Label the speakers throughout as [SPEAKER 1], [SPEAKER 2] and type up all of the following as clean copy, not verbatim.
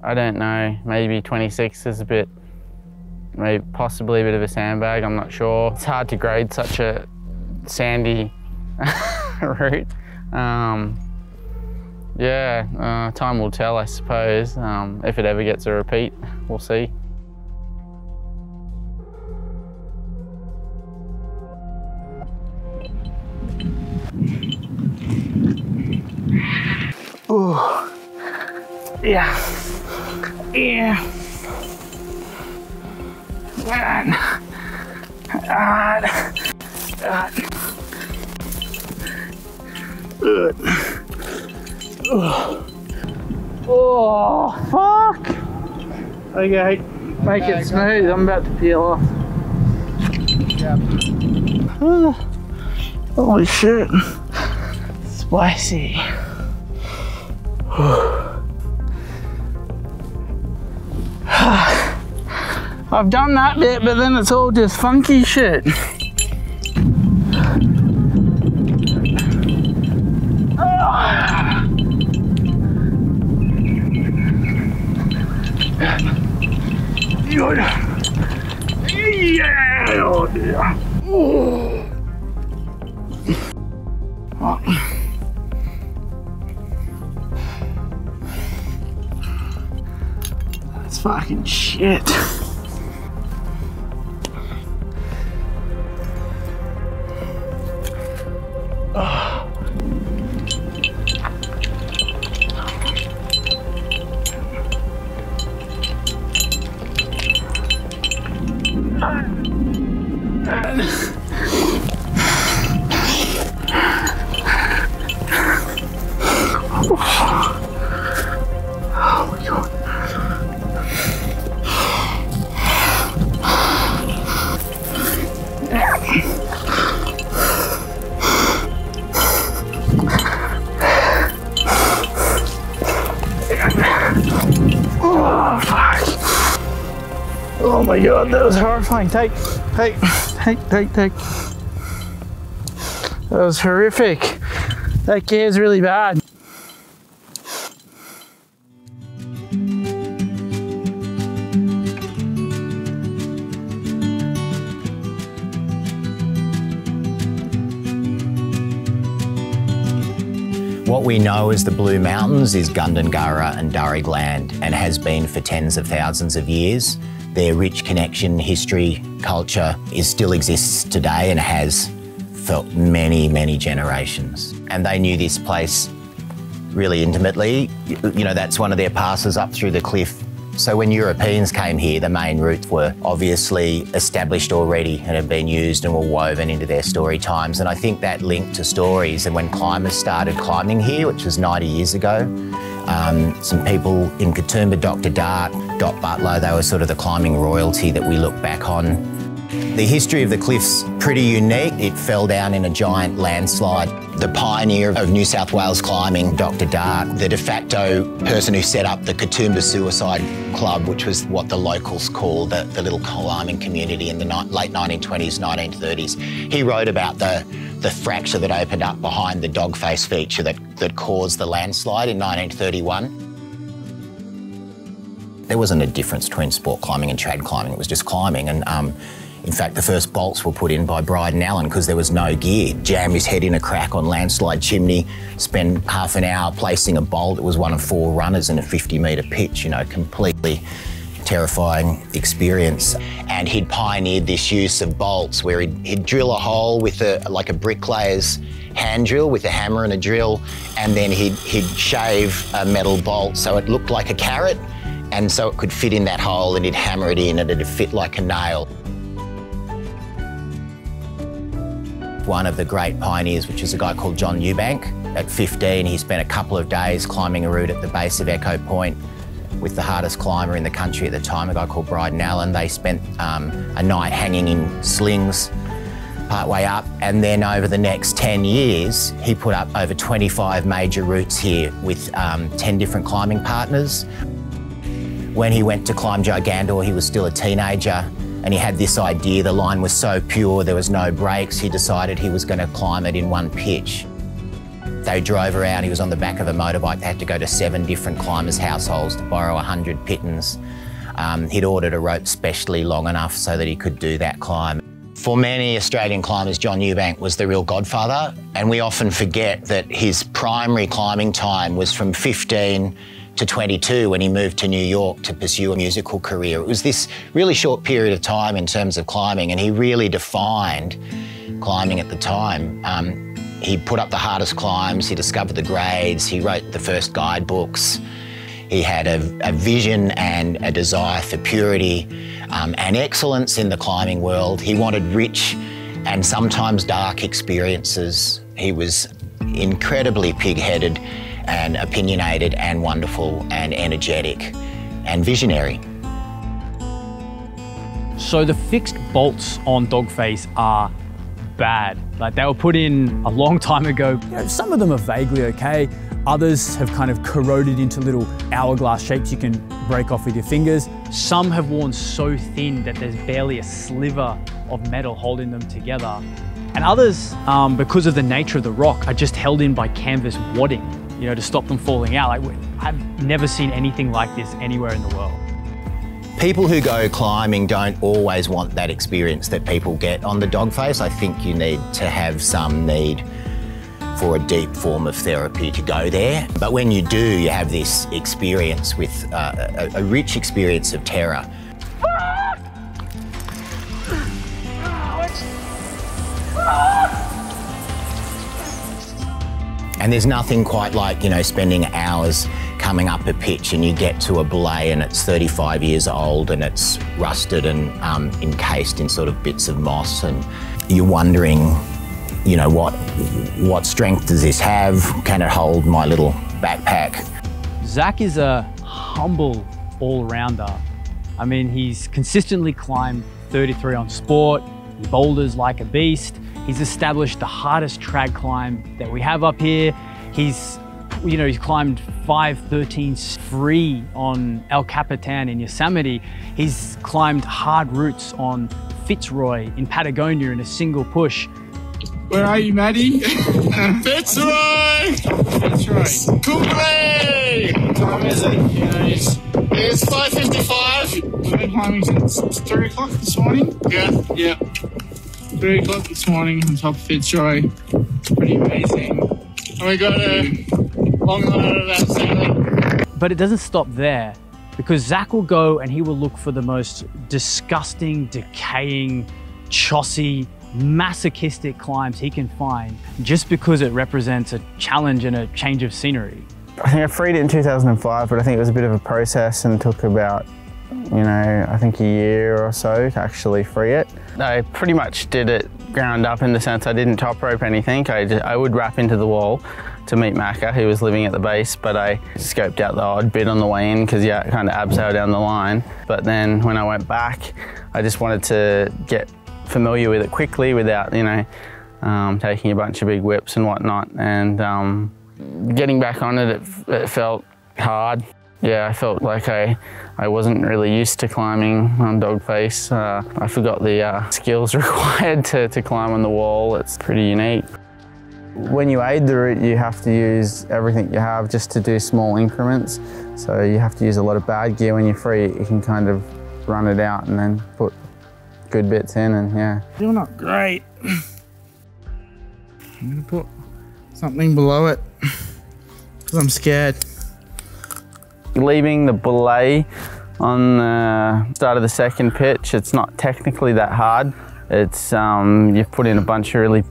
[SPEAKER 1] I don't know, maybe 26 is a bit, maybe possibly a bit of a sandbag, I'm not sure. It's hard to grade such a sandy route. Yeah, time will tell, I suppose. If it ever gets a repeat, we'll see. Ooh. Yeah. Yeah. Good. Oh, fuck. Okay, make it smooth. I'm about to peel off. Yeah. Holy shit. Spicy. I've done that bit, but then it's all just funky shit. Yeah, oh dear. Oh. That's fucking shit. Oh my god, that was horrifying. Take. That was horrific. That gear's really bad.
[SPEAKER 2] What we know as the Blue Mountains is Gundungurra and Darragh land, and has been for tens of thousands of years. Their rich connection, history, culture still exists today and has for many, many generations. And they knew this place really intimately. You know, that's one of their passes up through the cliff. So when Europeans came here, the main routes were obviously established already and had been used and were woven into their story times. And I think that linked to stories. And when climbers started climbing here, which was 90 years ago, some people in Katoomba, Dr. Dart, Dot Butler, they were sort of the climbing royalty that we look back on. The history of the cliff's pretty unique. It fell down in a giant landslide. The pioneer of New South Wales climbing, Dr. Dart, the de facto person who set up the Katoomba Suicide Club, which was what the locals called the little climbing community in the late 1920s, 1930s. He wrote about the fracture that opened up behind the Dogface feature that caused the landslide in 1931. There wasn't a difference between sport climbing and trad climbing, it was just climbing. And in fact, the first bolts were put in by Bryden Allen because there was no gear. Jam his head in a crack on landslide chimney, spend half an hour placing a bolt. It was one of 4 runners in a 50-metre pitch, you know, completely terrifying experience. And he'd pioneered this use of bolts where he'd drill a hole with like a bricklayer's hand drill with a hammer and a drill, and then he'd shave a metal bolt so it looked like a carrot, and so it could fit in that hole, and he'd hammer it in and it'd fit like a nail. One of the great pioneers, which is a guy called John Ewbank. At 15, he spent a couple of days climbing a route at the base of Echo Point with the hardest climber in the country at the time, a guy called Bryden Allen. They spent a night hanging in slings part way up, and then over the next 10 years, he put up over 25 major routes here with 10 different climbing partners. When he went to climb Gigantor, he was still a teenager, and he had this idea. The line was so pure, there was no breaks. He decided he was going to climb it in one pitch. They drove around, he was on the back of a motorbike. They had to go to 7 different climbers' households to borrow 100 pittons. He'd ordered a rope specially long enough so that he could do that climb. For many Australian climbers, John Ewbank was the real godfather, and we often forget that his primary climbing time was from 15 to 22 when he moved to New York to pursue a musical career. It was this really short period of time in terms of climbing, and he really defined climbing at the time. He put up the hardest climbs, he discovered the grades, he wrote the first guidebooks. He had a vision and a desire for purity and excellence in the climbing world. He wanted rich and sometimes dark experiences. He was incredibly pig-headed and opinionated and wonderful and energetic and visionary.
[SPEAKER 3] So the fixed bolts on Dogface are bad. Like, they were put in a long time ago.
[SPEAKER 4] You know, some of them are vaguely okay. Others have kind of corroded into little hourglass shapes you can break off with your fingers.
[SPEAKER 3] Some have worn so thin that there's barely a sliver of metal holding them together. And others, because of the nature of the rock, are just held in by canvas wadding, you know, to stop them falling out. Like, I've never seen anything like this anywhere in the world.
[SPEAKER 2] People who go climbing don't always want that experience that people get on the Dogface. I think you need to have some need for a deep form of therapy to go there. But when you do, you have this experience with a rich experience of terror. And there's nothing quite like, you know, spending hours coming up a pitch and you get to a belay and it's 35 years old and it's rusted and encased in sort of bits of moss, and you're wondering, you know, what strength does this have? Can it hold my little backpack?
[SPEAKER 3] Zac is a humble all-rounder. I mean, he's consistently climbed 33 on sport, he boulders like a beast, he's established the hardest trad climb that we have up here. He's climbed 513s free on El Capitan in Yosemite. He's climbed hard routes on Fitzroy in Patagonia in a single push.
[SPEAKER 5] Where are you, Maddie? Fitzroy! Fitzroy. Coupe! What time is it? You know, it's 5:55. We've been climbing since 3 o'clock this morning. Yeah. 3 o'clock this morning on top of Fitzroy. It's pretty amazing. And we got a long line of that sailing.
[SPEAKER 3] But it doesn't stop there, because Zac will go and he will look for the most disgusting, decaying, chossy, masochistic climbs he can find, just because it represents a challenge and a change of scenery.
[SPEAKER 1] I think I freed it in 2005, but I think it was a bit of a process and took about, I think a year or so to actually free it. I pretty much did it ground up in the sense I didn't top rope anything. I would wrap into the wall to meet Macca, who was living at the base, but I scoped out the odd bit on the way in because, yeah, kind of abseiled down the line. But then when I went back, I just wanted to get familiar with it quickly without, taking a bunch of big whips and whatnot. And getting back on it, it felt hard. Yeah, I felt like I wasn't really used to climbing on Dogface. I forgot the skills required to climb on the wall. It's pretty unique. When you aid the route, you have to use everything you have just to do small increments. So you have to use a lot of bad gear. When you're free, you can kind of run it out and then put good bits in, and yeah.
[SPEAKER 5] Still not great. I'm gonna put something below it because I'm scared.
[SPEAKER 1] Leaving the belay on the start of the second pitch, it's not technically that hard. It's you've put in a bunch of really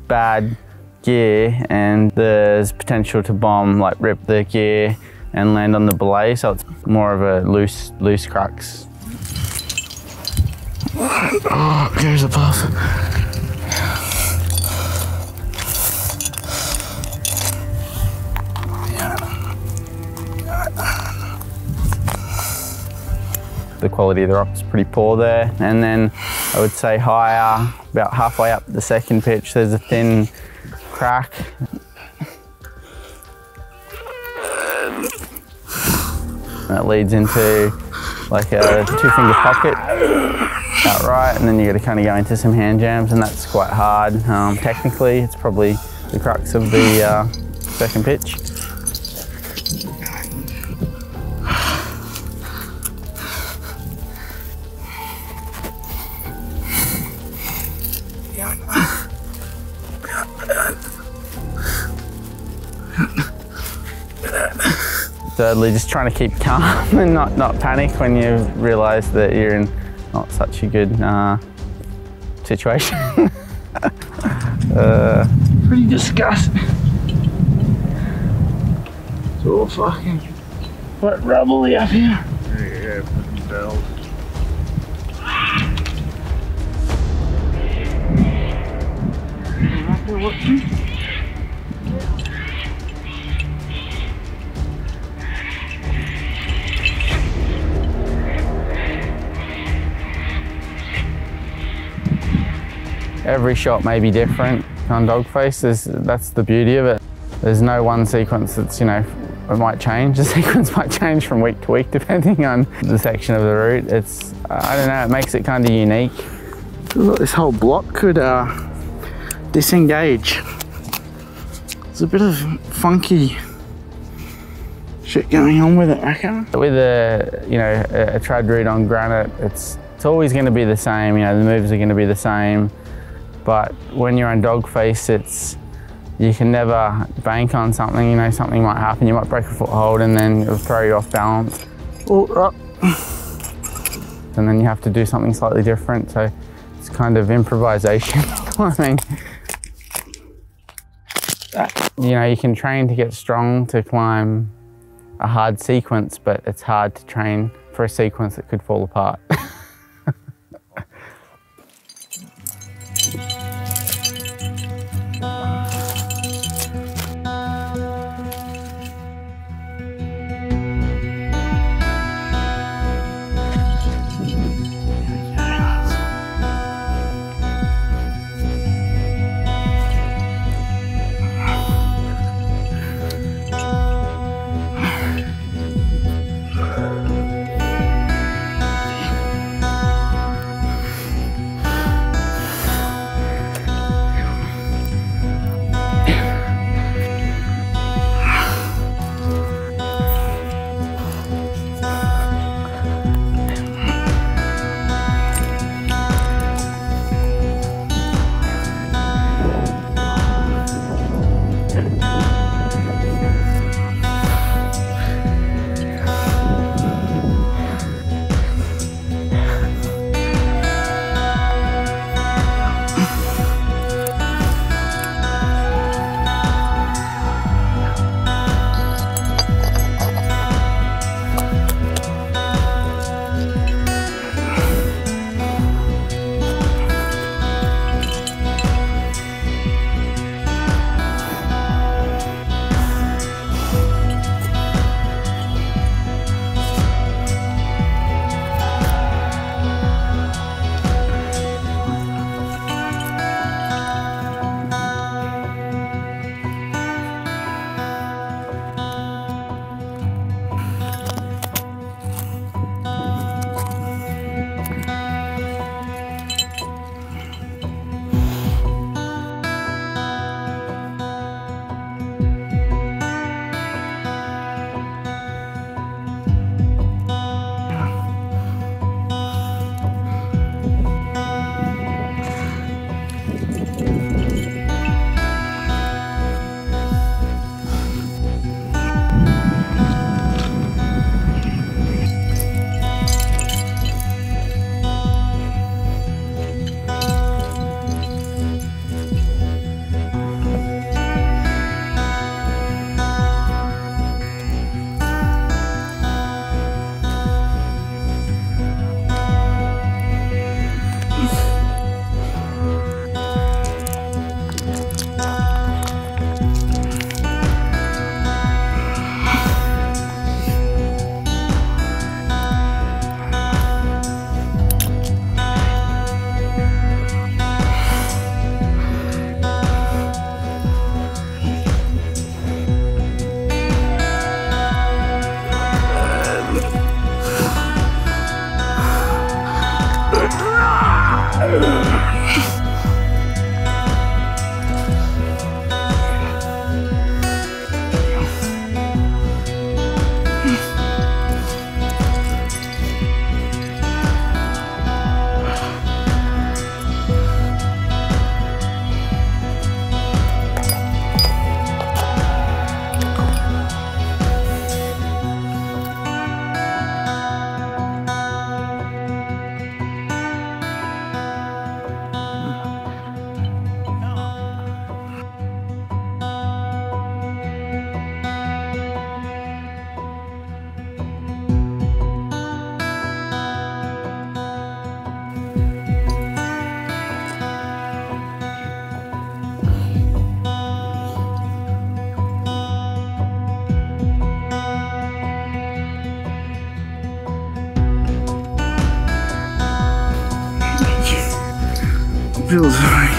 [SPEAKER 1] bad gear and there's potential to bomb, like rip the gear and land on the belay, so it's more of a loose crux. Oh, there's a puff. The quality of the rock is pretty poor there. And then I would say higher, about halfway up the second pitch, there's a thin crack. That leads into like a 2-finger pocket outright, and then you got to kind of go into some hand jams, and that's quite hard. Technically, it's probably the crux of the second pitch. Thirdly, just trying to keep calm and not panic when you realise that you're in not such a good situation.
[SPEAKER 5] Pretty disgusting. It's all fucking quite rubbly up here. Yeah, fucking bells.
[SPEAKER 1] Every shot may be different on Dogface. That's the beauty of it. There's no one sequence that's, you know, it might change. The sequence might change from week to week depending on the section of the route. It's, I don't know, it makes it kind of unique.
[SPEAKER 5] Look, this whole block could disengage. There's a bit of funky shit going on with it, I reckon.
[SPEAKER 1] With a trad route on granite, it's always going to be the same. You know, the moves are going to be the same. But when you're on Dogface, you can never bank on something. You know, something might happen. You might break a foothold and then it'll throw you off balance. And then you have to do something slightly different. So it's kind of improvisation climbing. You know, you can train to get strong to climb a hard sequence, but it's hard to train for a sequence that could fall apart.
[SPEAKER 5] feels right.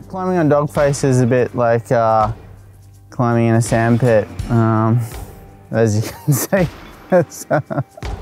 [SPEAKER 1] Climbing on Dogface is a bit like climbing in a sandpit, as you can see.